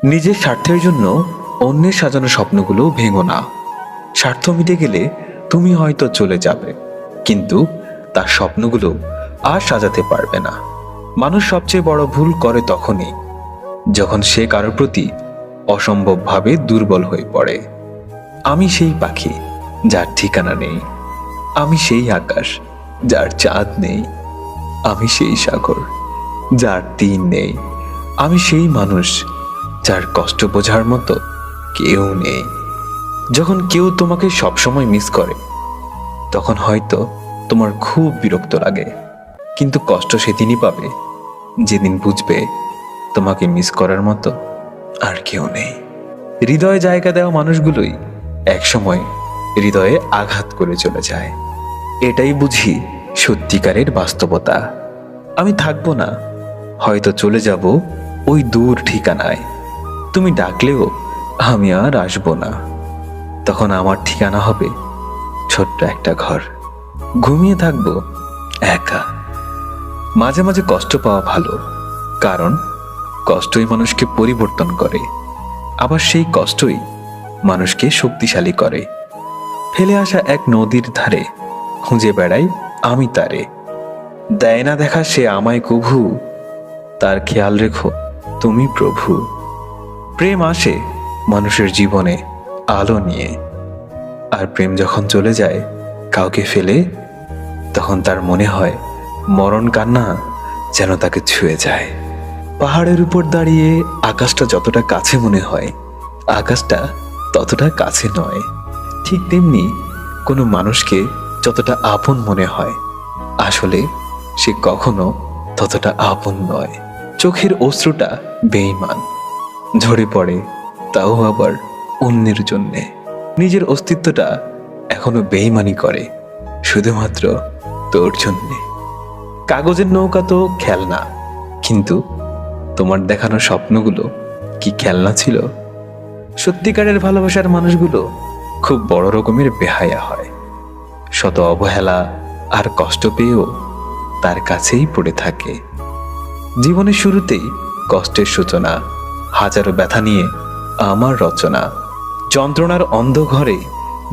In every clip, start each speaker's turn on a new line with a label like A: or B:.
A: নিজের স্বার্থের জন্য অন্যের সাজানো স্বপ্নগুলো ভেঙো না। স্বার্থ মিটে গেলে তুমি হয়তো চলে যাবে, কিন্তু তার স্বপ্নগুলো আর সাজাতে পারবে না। মানুষ সবচেয়ে বড় ভুল করে তখনই, যখন সে কারোর প্রতি অসম্ভবভাবে দুর্বল হয়ে পড়ে। আমি সেই পাখি যার ঠিকানা নেই, আমি সেই আকাশ যার চাঁদ নেই, আমি সেই সাগর যার তীর নেই, আমি সেই মানুষ যার কষ্ট বোঝার মতো কেউ নেই। যখন কেউ তোমাকে সবসময় মিস করে, তখন হয়তো তোমার খুব বিরক্ত লাগে, কিন্তু কষ্ট সেদিনই পাবে যেদিন বুঝবে তোমাকে মিস করার মতো আর কেউ নেই। হৃদয়ে জায়গা দেওয়া মানুষগুলোই একসময় হৃদয়ে আঘাত করে চলে যায়। এটাই বুঝি সত্যিকারের বাস্তবতা। আমি থাকবো না, হয়তো চলে যাব ওই দূর ঠিকানায়। তুমি ডাকলেও আমি আর আসবো না। তখন আমার ঠিকানা হবে ছোট্ট একটা ঘর, ঘুমিয়ে থাকবো একা। মাঝে মাঝে কষ্ট পাওয়া ভালো, কারণ কষ্টই মানুষকে পরিবর্তন করে, আবার সেই কষ্টই মানুষকে শক্তিশালী করে। ফেলে আসা এক নদীর ধারে খুঁজে বেড়াই আমি তারে, দেয় না দেখা সে আমায় কভু, তার খেয়াল রেখো তুমি প্রভু। প্রেম আসে মানুষের জীবনে আলো নিয়ে, আর প্রেম যখন চলে যায় কাউকে ফেলে, তখন তার মনে হয় মরণ কান্না যেন তাকে ছুঁয়ে যায়। পাহাড়ের উপর দাঁড়িয়ে আকাশটা যতটা কাছে মনে হয়, আকাশটা ততটা কাছে নয়। ঠিক তেমনি কোনো মানুষকে যতটা আপন মনে হয়, আসলে সে কখনো ততটা আপন নয়। চোখের অশ্রুটা বেঈমান, ঝরে পড়ে তাও আবার অন্যের জন্যে। নিজের অস্তিত্বটা এখনো বেঈমানি করে শুধুমাত্র তোর জন্যে। কাগজের নৌকা তো খেলনা, কিন্তু তোমার দেখানো স্বপ্নগুলো কি খেলনা ছিল? সত্যিকারের ভালোবাসার মানুষগুলো খুব বড় রকমের বেহায়া হয়, শত অবহেলা আর কষ্ট পেয়েও তার কাছেই পড়ে থাকে। জীবনের শুরুতেই কষ্টের সূচনা, হাজারো ব্যথা নিয়ে আমার রচনা। যন্ত্রণার অন্ধঘরে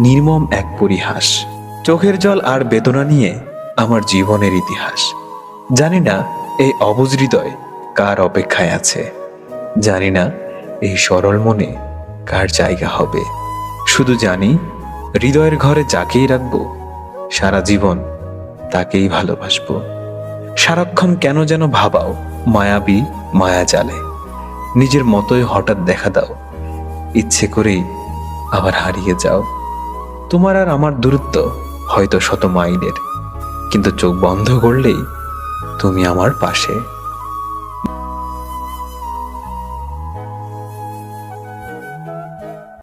A: নির্মম এক পরিহাস, চোখের জল আর বেদনা নিয়ে আমার জীবনের ইতিহাস। জানি না এই অবুঝ হৃদয় কার অপেক্ষায় আছে, জানি না এই সরল মনে কার জায়গা হবে। শুধু জানি হৃদয়ের ঘরে যাকেই রাখবো, সারা জীবন তাকেই ভালোবাসবো। সারাক্ষণ কেন যেন ভাবাও মায়াবী মায়া জালে, নিজের মতোই হঠাৎ দেখা দাও, ইচ্ছে করেই আবার হারিয়ে যাও। তোমার আর আমার দূরত্ব হয়তো শত মাইলের, কিন্তু চোখ বন্ধ করলেই তুমি আমার পাশে।